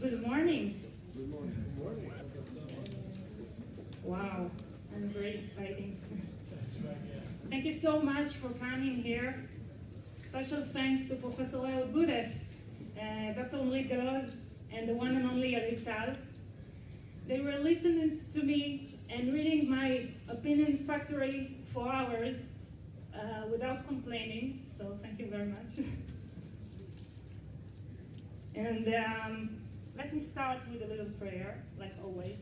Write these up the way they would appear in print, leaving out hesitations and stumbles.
Good morning. Good morning. Good morning. Wow, and very exciting. Thank you so much for coming here. Special thanks to Professor Leo Gudes, Dr. Omrit Galoz, and the one and only Yariv Tal. They were listening to me and reading my opinions factory for hours without complaining, so thank you very much. And let me start with a little prayer, like always.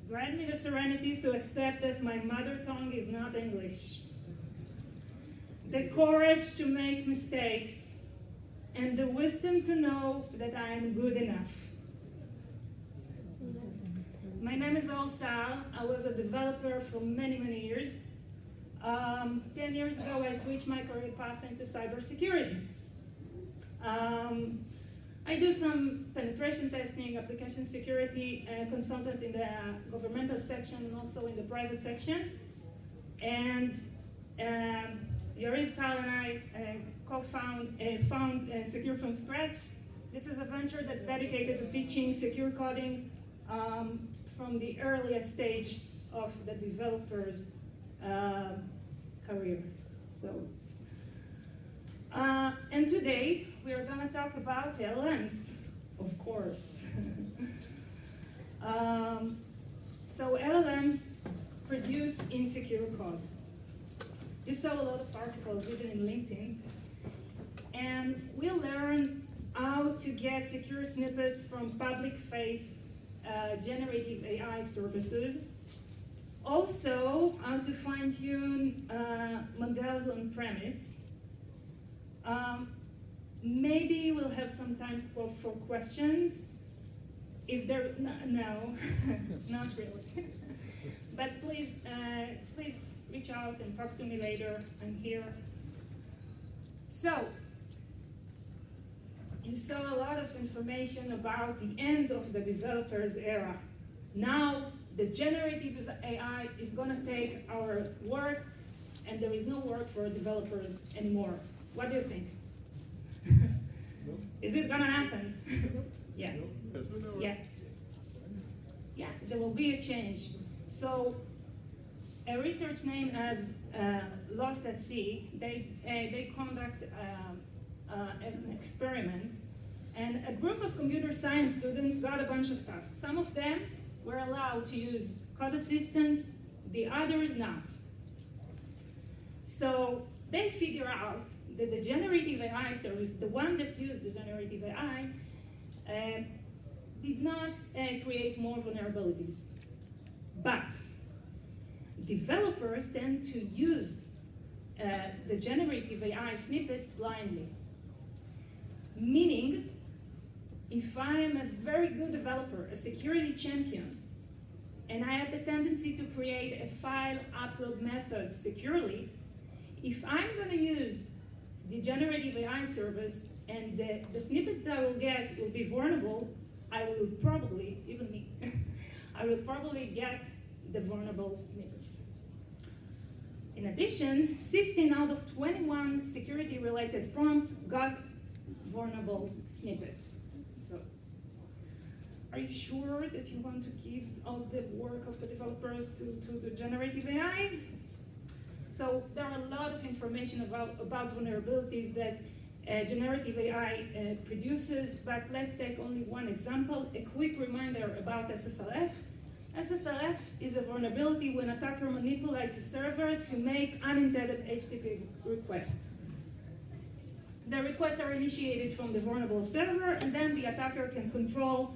Grant me the serenity to accept that my mother tongue is not English, the courage to make mistakes, and the wisdom to know that I am good enough. My name is Sahar. I was a developer for many, many years. 10 years ago, I switched my career path into cybersecurity. I do some penetration testing, application security, consultant in the governmental section and also in the private section. And Yariv Tal and I found Secure from Scratch. This is a venture that's dedicated to teaching secure coding from the earliest stage of the developer's career. And today we are going to talk about LLMs, of course. So LLMs produce insecure code. You saw a lot of articles written in LinkedIn, and we learned how to get secure snippets from public-faced generative AI services. Also, how to fine-tune models on premise. Maybe we'll have some time for questions. If there, no, not really. But please reach out and talk to me later. I'm here. So, you saw a lot of information about the end of the developer's era. Now, the generative AI is going to take our work, and there is no work for developers anymore. What do you think? Is it going to happen? Yeah. Yeah. Yeah, there will be a change. So, a research name as Lost at Sea, they conduct an experiment, and a group of computer science students got a bunch of tasks. Some of them were allowed to use code assistants, the others not. So they figure out that the generative AI service, the one that used the generative AI, did not create more vulnerabilities. But developers tend to use the generative AI snippets blindly. Meaning, if I am a very good developer, a security champion, and I have the tendency to create a file upload method securely, if I'm going to use the generative AI service and the snippet that I will get will be vulnerable, I will probably, even me, I will probably get the vulnerable snippets. In addition, 16 out of 21 security-related prompts got vulnerable snippets. So, are you sure that you want to give all the work of the developers to the generative AI? So there are a lot of information about vulnerabilities that generative AI produces, but let's take only one example. A quick reminder about SSLF. SSLF is a vulnerability when attacker manipulates a server to make unintended HTTP requests. The requests are initiated from the vulnerable server, and then the attacker can control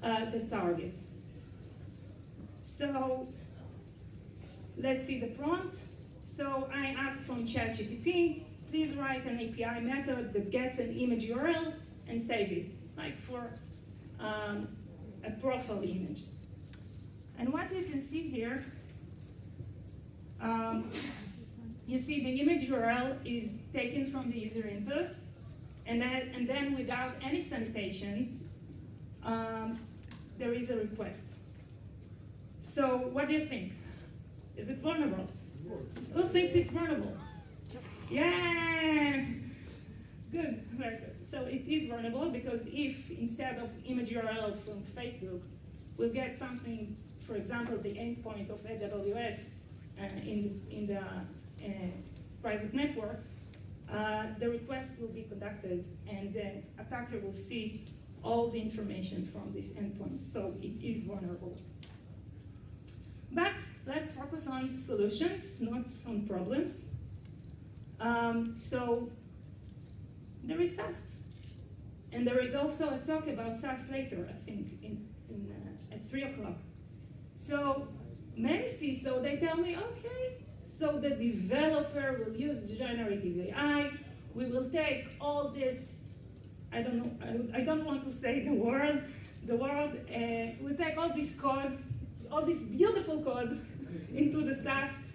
the target. So let's see the prompt. So I asked from ChatGPT, please write an API method that gets an image URL and save it, like for a profile image. And what you can see here, you see the image URL is taken from the user input, and then without any sanitation, there is a request. So what do you think? Is it vulnerable? Who thinks it's vulnerable? Yeah! Good, very good. So it is vulnerable because if instead of image URL from Facebook, we'll get something, for example, the endpoint of AWS in the private network, the request will be conducted and the attacker will see all the information from this endpoint. So it is vulnerable. But let's focus on solutions, not on problems. So there is SAST. And there is also a talk about SAST later, I think, at 3 o'clock. So many CISO, they tell me, okay, so the developer will use generative AI. We will take all this, I don't want to say the world, we'll take all this code, all this beautiful code into the SAST,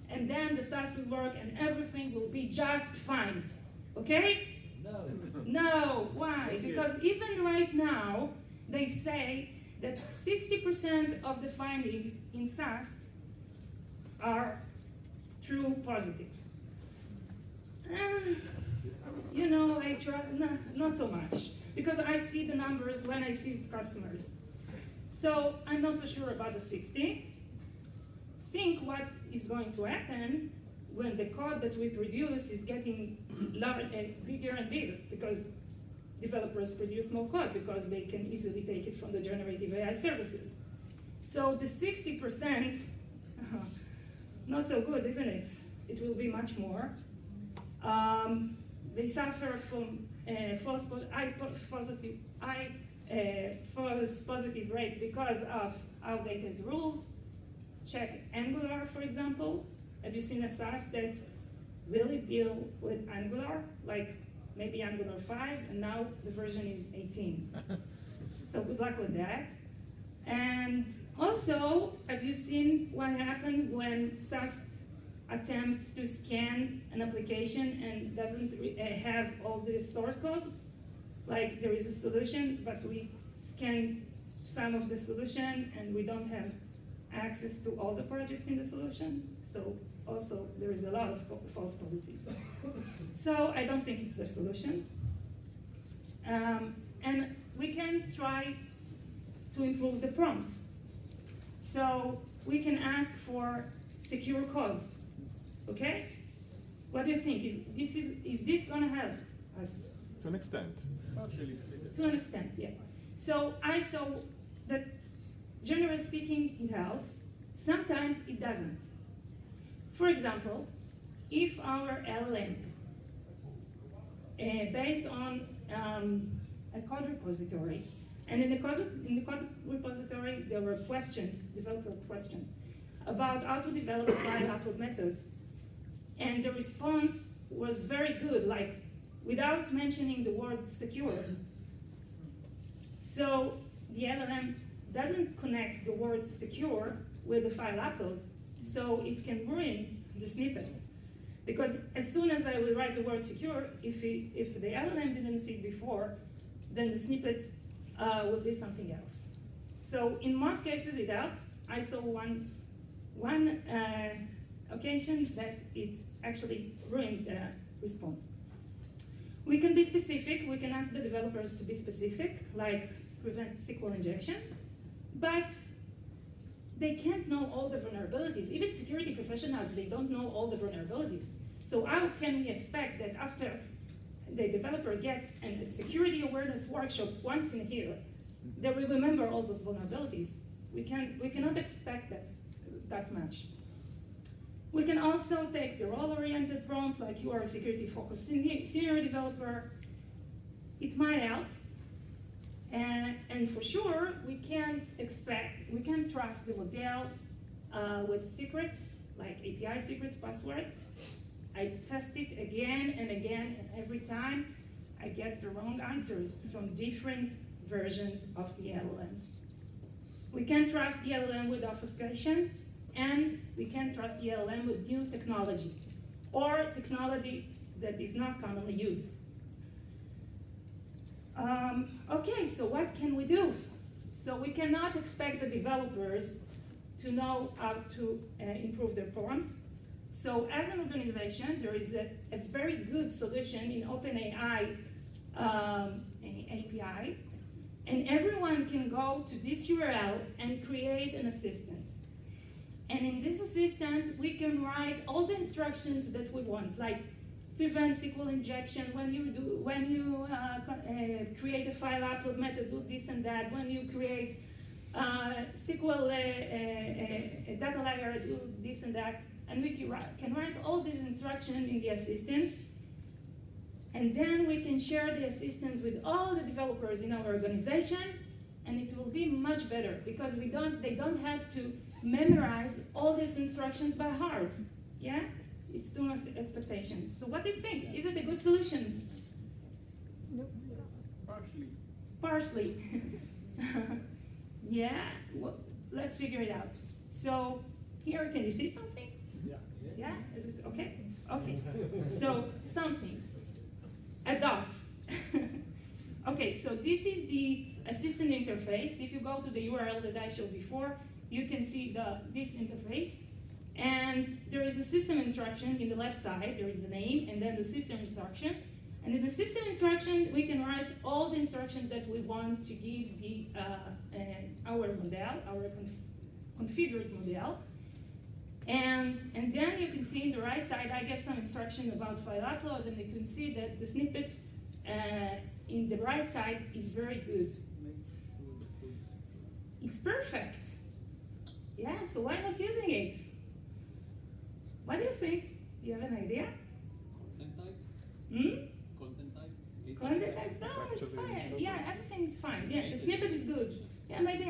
and then the SAST will work and everything will be just fine, okay? No. No, why? Because even right now, they say that 60% of the findings in SAST are true positive. You know, I try, not so much, because I see the numbers when I see customers. So I'm not so sure about the 60. Think what is going to happen when the code that we produce is getting bigger and bigger, because developers produce more code because they can easily take it from the generative AI services. So the 60%, not so good, isn't it? It will be much more. They suffer from false positive rate because of outdated rules. Check Angular, for example. Have you seen a SaaS that really deal with Angular, like maybe Angular 5, and now the version is 18. So good luck with that. And also, have you seen what happened when SaaS attempts to scan an application and doesn't have all the source code? Like there is a solution, but we scanned some of the solution and we don't have access to all the projects in the solution. So also there is a lot of false positives. So I don't think it's the solution. And we can try to improve the prompt. So we can ask for secure code, okay? What do you think? Is this gonna help us? To an extent. Partially. To an extent, yeah. So I saw that generally speaking, it helps. Sometimes it doesn't. For example, if our LLM, based on a code repository, and in the code repository there were questions, developer questions, about how to develop a file upload method, and the response was very good, like without mentioning the word secure. So the LLM doesn't connect the word secure with the file upload, so it can ruin the snippet. Because as soon as I will write the word secure, if the LLM didn't see it before, then the snippet will be something else. So in most cases it helps. I saw one occasion that it actually ruined the response. We can be specific. We can ask the developers to be specific, like prevent SQL injection, but they can't know all the vulnerabilities. Even security professionals, they don't know all the vulnerabilities. So how can we expect that after the developer gets a security awareness workshop once in a year, they will remember all those vulnerabilities? We cannot expect that much. We can also take the role-oriented prompts, like you are a security-focused senior developer. It might help. And for sure, we can trust the model with secrets, like API secrets, password. I test it again and again, and every time I get the wrong answers from different versions of the LLMs. We can trust the LLM with obfuscation, and we can trust the LLM with new technology, or technology that is not commonly used. Okay, so what can we do? So we cannot expect the developers to know how to improve their prompt. So as an organization, there is a very good solution in OpenAI API, and everyone can go to this URL and create an assistant. And in this assistant, we can write all the instructions that we want, like prevent SQL injection, when you create a file upload method, do this and that. When you create SQL data layer, do this and that. And we can write all these instructions in the assistant. And then we can share the assistant with all the developers in our organization, and it will be much better because they don't have to memorize all these instructions by heart. Yeah? It's too much expectation. So what do you think? Is it a good solution? Partially. Partially. Yeah? Well, let's figure it out. So here, can you see something? Yeah. Yeah? Is it okay? Okay. So something. A dot. Okay, so this is the assistant interface. If you go to the URL that I showed before, you can see this interface. And there is a system instruction in the left side. There is the name and then the system instruction. And in the system instruction, we can write all the instructions that we want to give our model, our configured model. And then you can see in the right side, I get some instruction about file upload, and you can see that the snippets in the right side is very good. It's perfect. Yeah, so why not using it? What do you think? Do you have an idea? Content type? Hmm? Content type? Content type? No, it's fine. Yeah, everything is fine. Yeah, the snippet is good. Yeah, maybe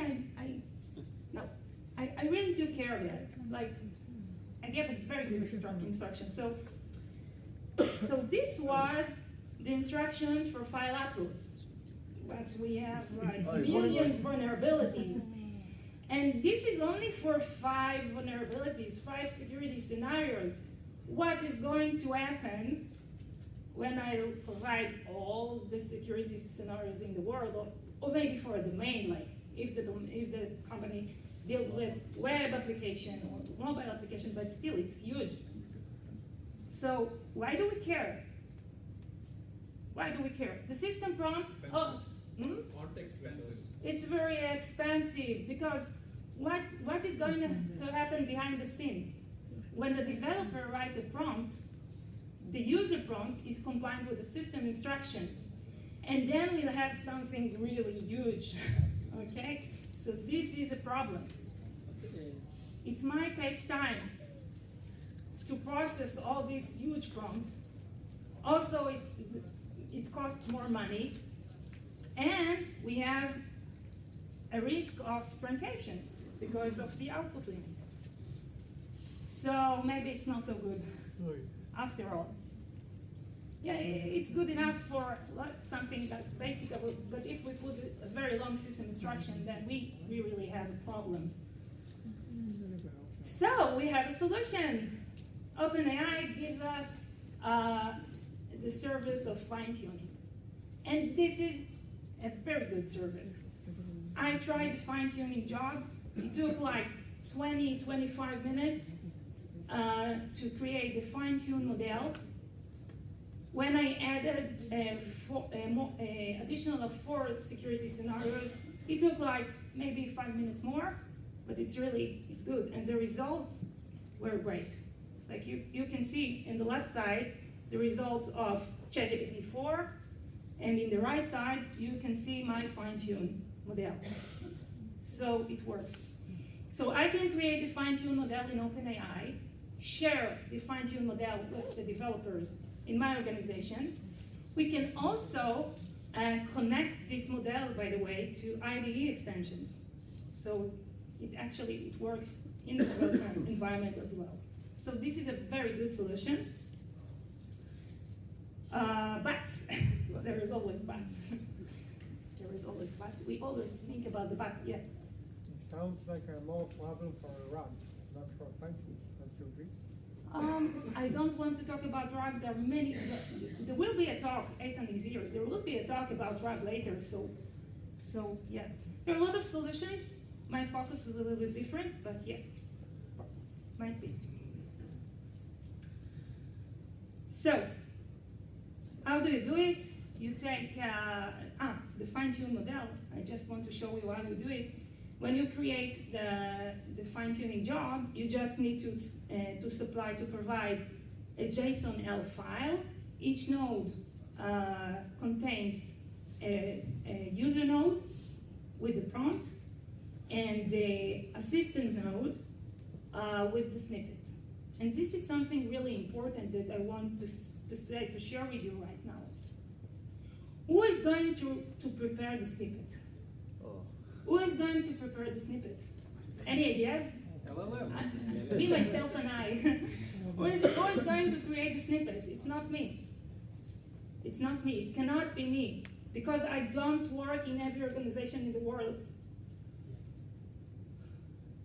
I really do care about it. Like, I gave it very good instructions. So this was the instructions for file upload. But we have like millions vulnerabilities. And this is only for 5 vulnerabilities, 5 security scenarios. What is going to happen when I provide all the security scenarios in the world, or maybe for a domain, like if the company deals with web application or mobile application, but still it's huge. So why do we care? Why do we care? The system prompt, Context expenses. it's very expensive because what is going to happen behind the scene? When the developer writes a prompt, the user prompt is combined with the system instructions. And then we'll have something really huge, okay? So this is a problem. It might take time to process all these huge prompts. Also, it costs more money. And we have a risk of truncation because of the output limit. So maybe it's not so good after all. Yeah, it's good enough for something that basic, but if we put a very long system instruction, then we really have a problem. So we have a solution. OpenAI gives us the service of fine-tuning. And this is a very good service. I tried the fine-tuning job. It took like 20-25 minutes to create the fine-tuned model. When I added additional of 4 security scenarios, it took like maybe 5 minutes more, but it's good. And the results were great. Like you can see in the left side, the results of ChatGPT 4, and in the right side, you can see my fine-tuned model. So it works. So I can create the fine-tuned model in OpenAI, share the fine-tuned model with the developers in my organization. We can also connect this model, by the way, to IDE extensions. So it works in the development environment as well. So this is a very good solution. But there is always but. There is always but. We always think about the but, yeah. It sounds like a more problem for RAG, not for fine-tuning. Don't you agree? I don't want to talk about RAG. There are many. There will be a talk. Eitan is here. There will be a talk about RAG later. So yeah, there are a lot of solutions. My focus is a little bit different, but yeah, might be. So, how do you do it? you take the fine-tune model. I just want to show you how we do it. When you create the fine-tuning job, you just need to provide a JSON-L file. Each node contains a user node with the prompt and the assistant node with the snippet. And this is something really important that I want to share with you right now. Who is going to prepare the snippet? Who is going to prepare the snippet? Any ideas? LLM. Me, myself, and I. Who is going to create the snippet? It's not me. It's not me. It cannot be me. Because I don't work in every organization in the world.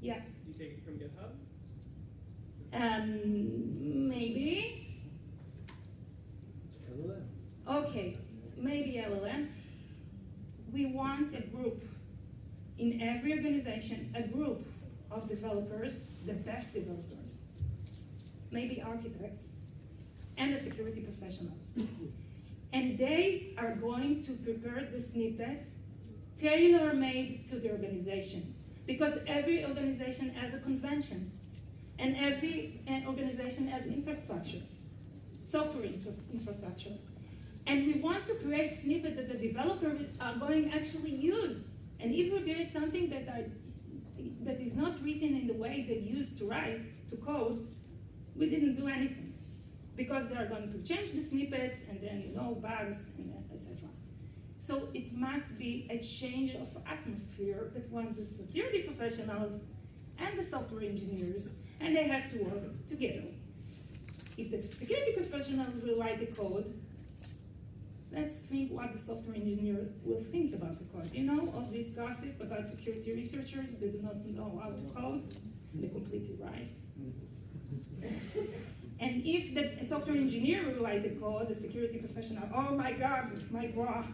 Yeah. You take it from GitHub? Maybe. Okay, maybe LLM. We want a group in every organization, a group of developers, the best developers, maybe architects, and the security professionals. And they are going to prepare the snippet tailor-made to the organization. Because every organization has a convention, and every organization has infrastructure, software infrastructure. And we want to create snippets that the developers are going to actually use. And if we create something that is not written in the way they used to write, to code, we didn't do anything. Because they are going to change the snippets, and then bugs, and etc. So it must be a change of atmosphere between the security professionals and the software engineers, and they have to work together. If the security professionals will write the code, let's think what the software engineer will think about the code. All this gossip about security researchers, they do not know how to code, they're completely right. And if the software engineer will write the code, the security professional, oh my God, my bro,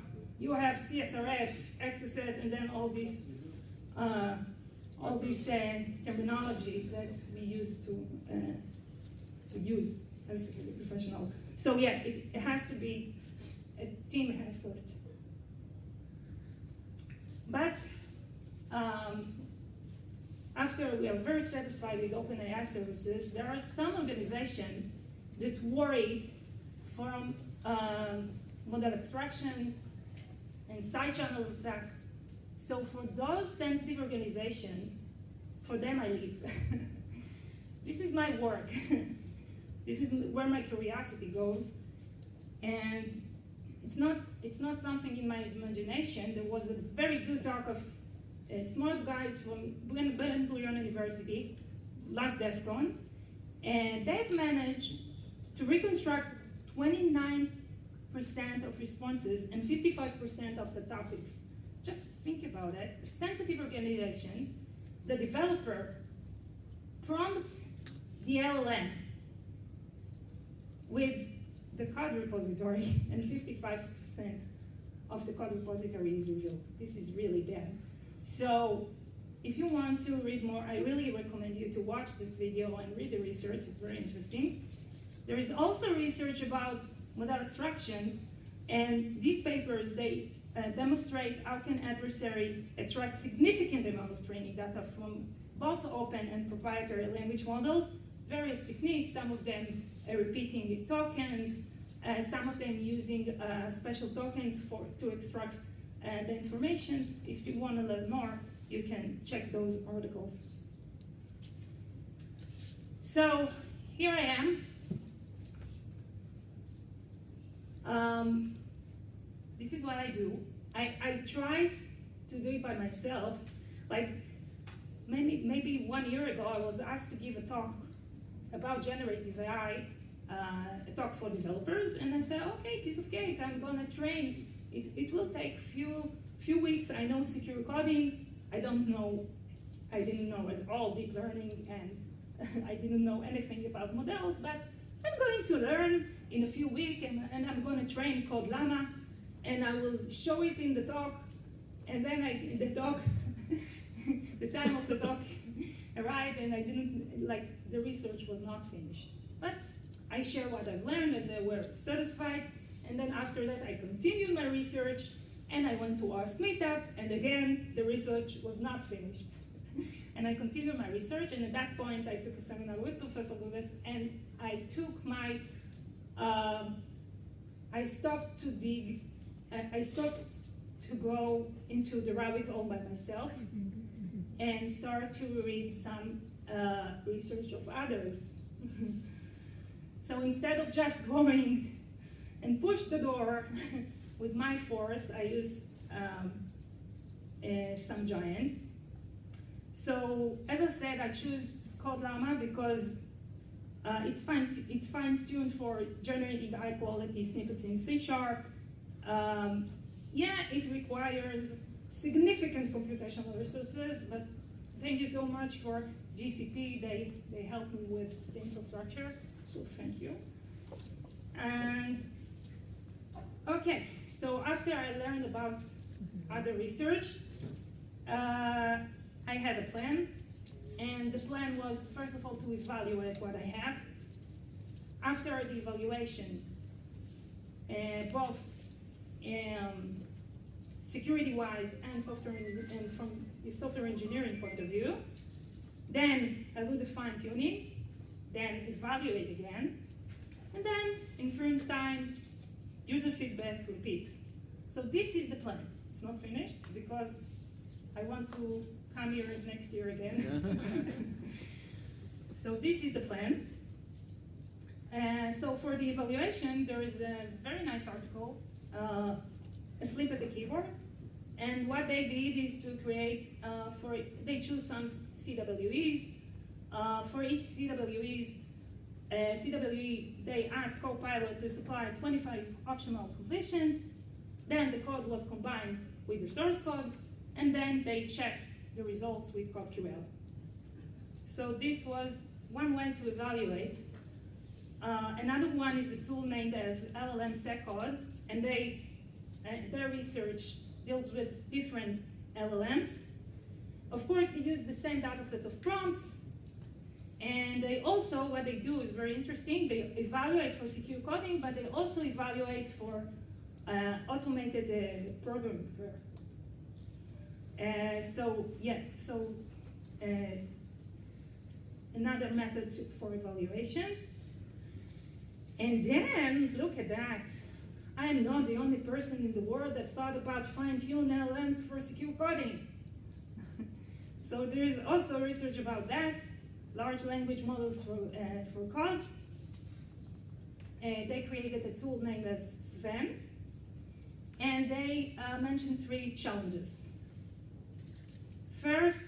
you have CSRF, XSS, and then all this terminology that we use to use as a security professional. So yeah, it has to be a team effort. But after we are very satisfied with OpenAI services, there are some organizations that worry from model abstraction and side channel stack. So for those sensitive organizations, for them I leave. This is my work. This is where my curiosity goes. And it's not something in my imagination. There was a very good talk of smart guys from Ben Gurion University, last DEF CON, and they've managed to reconstruct 29% of responses and 55% of the topics. Just think about it. A sensitive organization, the developer prompts the LLM with the code repository, and 55% of the code repository is revealed. This is really bad. So if you want to read more, I really recommend you to watch this video and read the research. It's very interesting. There is also research about model abstractions, and these papers, they demonstrate how can adversary extract significant amount of training data from both open and proprietary language models, various techniques, some of them repeating tokens, some of them using special tokens to extract the information. If you want to learn more, you can check those articles. So here I am. This is what I do. I tried to do it by myself. Like maybe 1 year ago, I was asked to give a talk about generative AI, a talk for developers, and I said, okay, piece of cake, I'm gonna train. It will take few weeks. I know secure coding. I didn't know at all deep learning, and I didn't know anything about models, but I'm going to learn in a few weeks, and I'm going to train Code Llama, and I will show it in the talk, and then the time of the talk arrived, and the research was not finished. But I share what I've learned, and they were satisfied, And then after that, I continued my research, and I went to OWASP meetup, and again, the research was not finished. And I continued my research, and at that point, I took a seminar with Professor Lewis, and I took my, I stopped to dig, I stopped to go into the rabbit hole by myself, and start to read some research of others. So instead of just going and push the door with my force, I used some giants. So as I said, I choose Code Llama because it's fine-tuned for generating high-quality snippets in C#. Yeah, it requires significant computational resources, but thank you so much for GCP. They helped me with the infrastructure, so thank you. And okay, so after I learned about other research, I had a plan, and the plan was, first of all, to evaluate what I have. After the evaluation, both security-wise and from the software engineering point of view, then I do the fine-tuning, then evaluate again, and then inference time, user feedback, repeat. So this is the plan. It's not finished because I want to come here next year again. So this is the plan. So for the evaluation, there is a very nice article, Asleep at the Keyboard. And what they did is to create, they choose some CWEs. For each CWE, they asked Copilot to supply 25 optional completions. Then the code was combined with the source code, and then they checked the results with CodeQL. So this was one way to evaluate. Another one is a tool named as LLMs Code, and their research deals with different LLMs. Of course, they use the same data set of prompts, and they also, what they do is very interesting. They evaluate for secure coding, but they also evaluate for automated programming. Another method for evaluation. And then, look at that. I am not the only person in the world that thought about fine-tune LLMs for secure coding. So there is also research about that, large language models for code. They created a tool named as Sven, and they mentioned 3 challenges. First,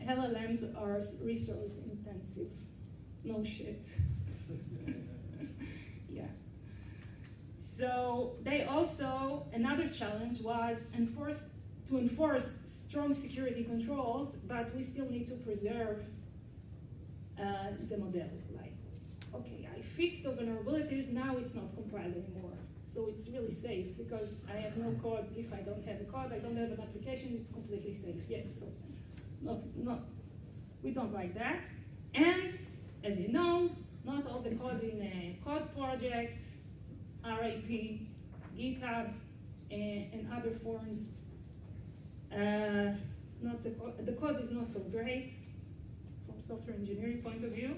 LLMs are resource intensive. No shit. Yeah. So they also, another challenge was to enforce strong security controls, but we still need to preserve the model. Like, okay, I fixed the vulnerabilities, now it's not compiled anymore. So it's really safe because I have no code. If I don't have a code, I don't have an application, it's completely safe. Yeah, so we don't like that. And as you know, not all the code in a code project, RIP, GitHub, and other forms. The code is not so great from software engineering point of view.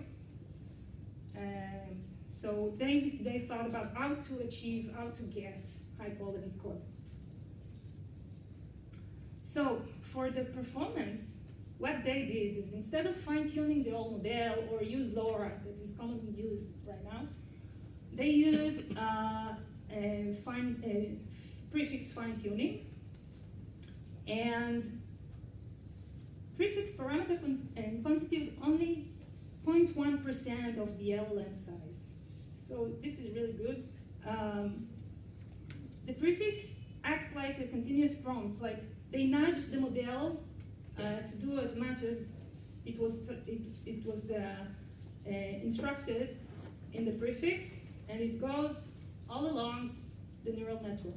So they thought about how to get high quality code. So for the performance, what they did is instead of fine-tuning the old model or use LoRa that is commonly used right now, they use prefix fine-tuning, and prefix parameter constitute only 0.1% of the LLM size. So this is really good. The prefix act like a continuous prompt, like they nudge the model to do as much as it was instructed in the prefix, and it goes all along the neural network.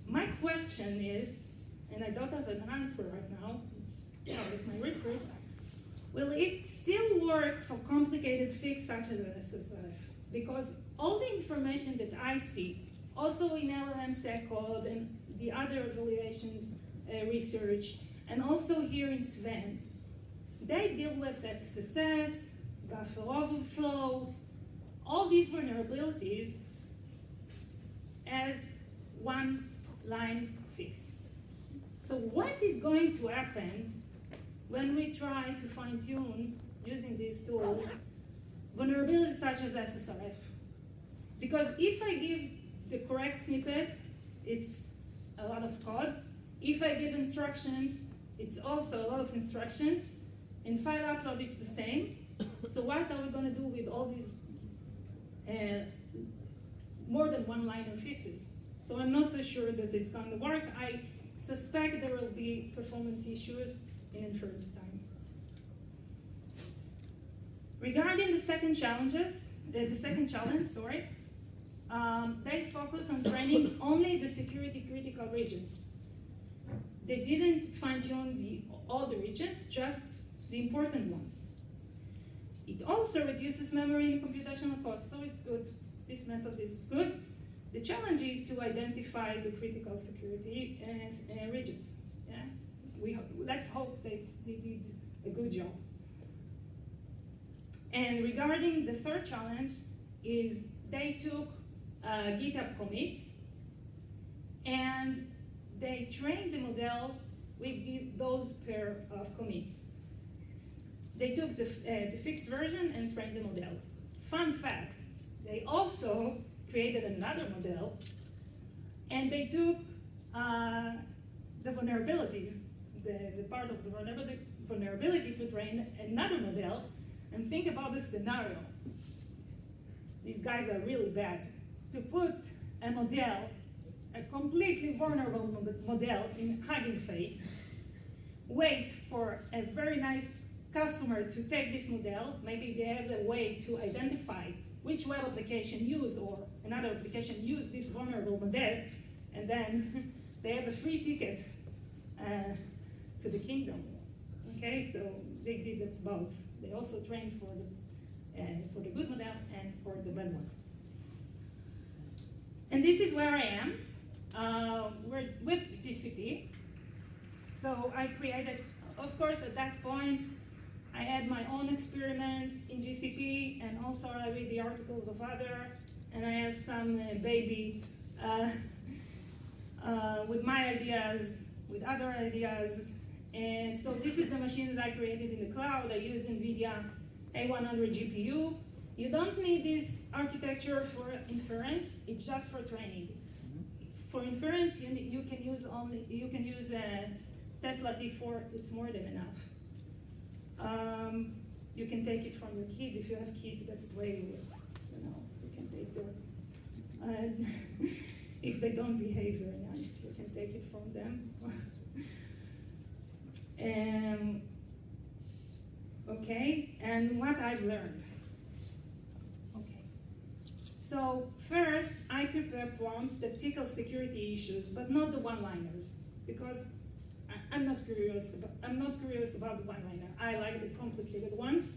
My question is, and I don't have an answer right now, it's part of my research, will it still work for complicated fix such as an SSF? Because all the information that I see, also in LLM code and the other evaluations research, and also here in Sven, they deal with XSS, buffer overflow, all these vulnerabilities as one line fix. So what is going to happen when we try to fine tune using these tools vulnerabilities such as SSRF? Because if I give the correct snippet, it's a lot of code. If I give instructions, it's also a lot of instructions. In file upload, it's the same. So what are we going to do with all these more than one-liner fixes? So I'm not so sure that it's going to work. I suspect there will be performance issues in inference time. Regarding the second challenge, they focus on training only the security critical regions. They didn't fine-tune all the regions, just the important ones. It also reduces memory and computational cost, so it's good. This method is good. The challenge is to identify the critical security regions. Yeah? Let's hope they did a good job. And regarding the third challenge is they took GitHub commits and they trained the model with those pair of commits. They took the fixed version and trained the model. Fun fact, they also created another model and they took the vulnerabilities, the part of the vulnerability to train another model. And think about the scenario. These guys are really bad. To put a model, a completely vulnerable model in Hugging Face, wait for a very nice customer to take this model, maybe they have a way to identify which web application use or another application use this vulnerable model, and then they have a free ticket to the kingdom. Okay, so they did it both. They also trained for the good model and for the bad one. And this is where I am. We're with GCP. So I created, of course, at that point, I had my own experiments in GCP, and also I read the articles of other, and I have some baby with my ideas, with other ideas. And so this is the machine that I created in the cloud. I use NVIDIA A100 GPU. You don't need this architecture for inference, it's just for training. For inference, you can use Tesla T4, it's more than enough. You can take it from your kids. If you have kids that play with, you can take their, if they don't behave very nice, you can take it from them. Okay, and what I've learned. Okay, so first I prepare prompts that tickle security issues, but not the one-liners, because I'm not curious about the one-liner. I like the complicated ones.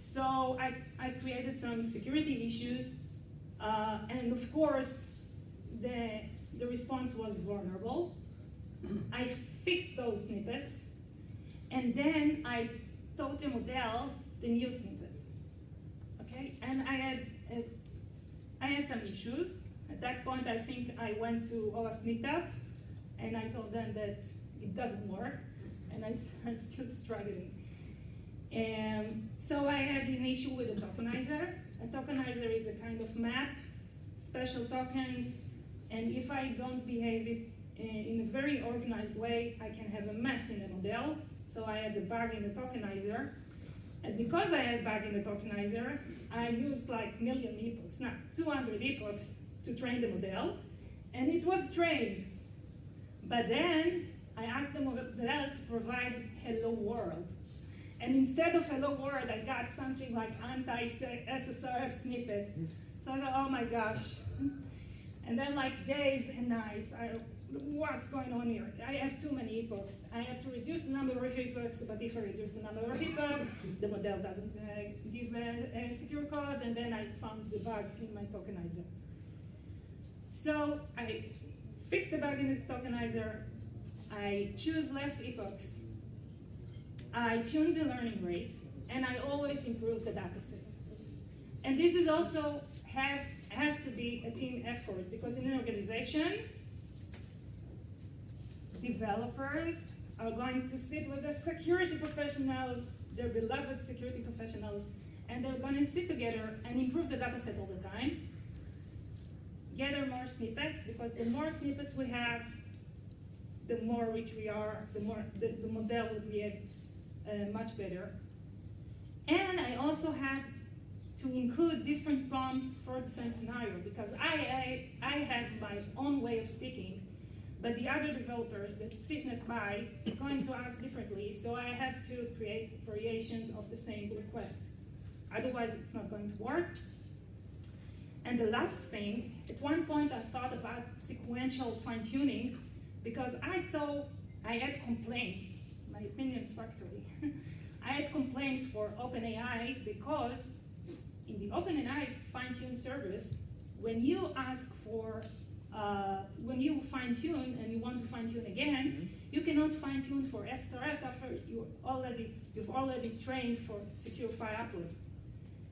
So I created some security issues, and of course the response was vulnerable. I fixed those snippets, and then I taught the model the new snippet. Okay, and I had some issues. At that point, I think I went to OWASP meetup, and I told them that it doesn't work, and I'm still struggling. So I had an issue with a tokenizer. A tokenizer is a kind of map, special tokens, and if I don't behave it in a very organized way, I can have a mess in the model. So I had a bug in the tokenizer. And because I had a bug in the tokenizer, I used like million epochs, not 200 epochs to train the model. And it was trained. But then I asked the model to provide hello world. And instead of hello world, I got something like anti-SSRF snippets. So I thought, oh my gosh. And then like days and nights, what's going on here? I have too many epochs. I have to reduce the number of epochs, but if I reduce the number of epochs, the model doesn't give a secure code, and then I found the bug in my tokenizer. So I fix the bug in the tokenizer, I choose less epochs, I tune the learning rate, and I always improve the data set. And this is also has to be a team effort, because in an organization, developers are going to sit with the security professionals, their beloved security professionals, and they're going to sit together and improve the data set all the time, gather more snippets, because the more snippets we have, the more rich we are, the more the model will be much better. And I also have to include different prompts for the same scenario, because I have my own way of speaking, but the other developers that sit next by are going to ask differently, so I have to create variations of the same request. Otherwise, it's not going to work. And the last thing, at one point I thought about sequential fine-tuning, because I had complaints, my opinion's factory. I had complaints for OpenAI because in the OpenAI fine-tune service, when you ask for, when you fine-tune and you want to fine-tune again, you cannot fine-tune for SRF after you've already trained for secure file upload.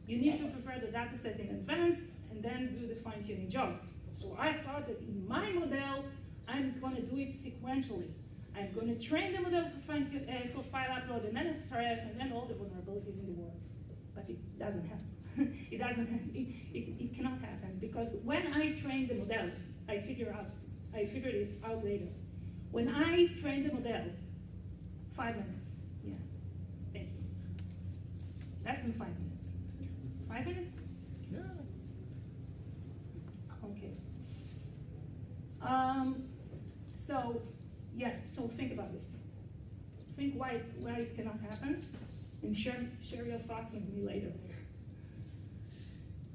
You need to prepare the data set in advance and then do the fine-tuning job. So I thought that in my model, I'm going to do it sequentially. I'm going to train the model for file upload and then SRF and then all the vulnerabilities in the world. But it doesn't happen. It doesn't happen. It cannot happen, because when I train the model, I figured it out later. When I train the model, 5 minutes. Yeah, thank you. Less than 5 minutes. 5 minutes? Yeah. Okay. So think about it. Think why it cannot happen, and share your thoughts with me later.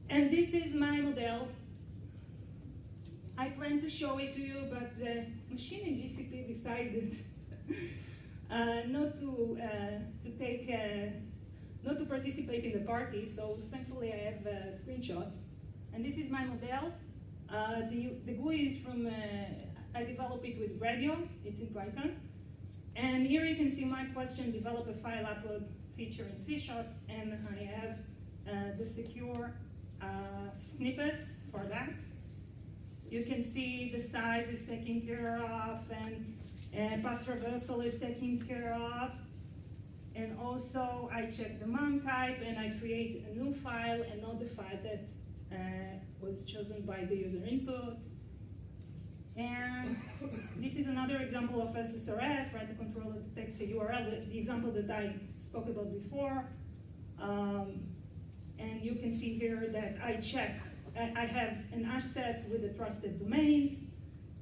And this is my model. I plan to show it to you, but the machine in GCP decided not to participate in the party. So thankfully, I have screenshots. And this is my model. The GUI is from. I developed it with Radio. It's in Python. And here you can see my question: develop a file upload feature in C#, and I have the secure snippets for that. You can see the size is taken care of, and path traversal is taken care of. And also I check the mount type, and I create a new file and not the file that was chosen by the user input. And this is another example of SSRF, right? The controller takes a URL, the example that I spoke about before. And you can see here that I check, I have an hash set with the trusted domains,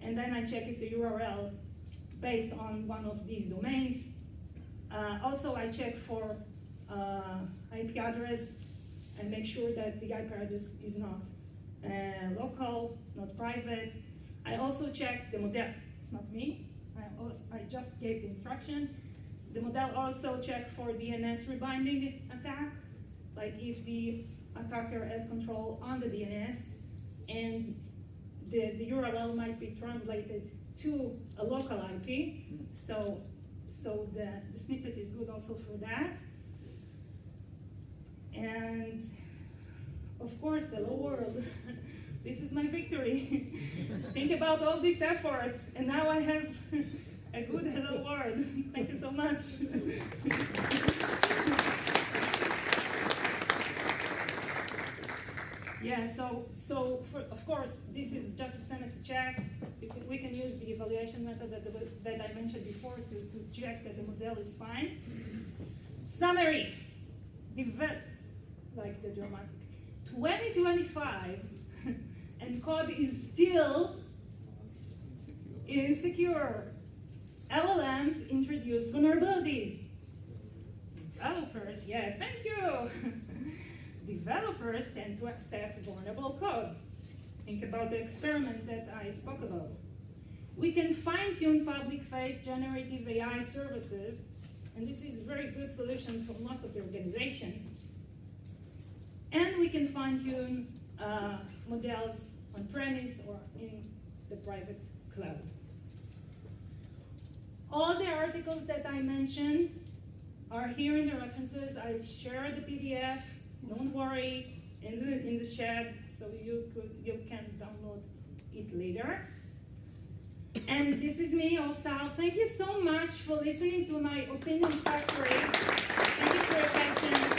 and then I check if the URL based on one of these domains. Also, I check for IP address and make sure that the IP address is not local, not private. I also check the model. It's not me. I just gave the instruction. The model also check for DNS rebinding attack, like if the attacker has control on the DNS and the URL might be translated to a local IP. So the snippet is good also for that. And of course, hello world. This is my victory. Think about all these efforts, and now I have a good hello world. Thank you so much. Yeah, of course, this is just a sanity check. We can use the evaluation method that I mentioned before to check that the model is fine. Summary, like the dramatic. 2025, and code is still insecure. LLMs introduce vulnerabilities. Developers, yeah, thank you. Developers tend to accept vulnerable code. Think about the experiment that I spoke about. We can fine-tune public face generative AI services, and this is a very good solution for most of the organizations. And we can fine-tune models on-premise or in the private cloud. All the articles that I mentioned are here in the references. I shared the PDF, don't worry, in the chat, so you can download it later. And this is me, Sahar. Thank you so much for listening to my opinion factory. Thank you for your patience.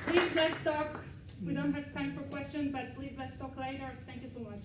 Please, let's talk. We don't have time for questions, but please, let's talk later. Thank you so much.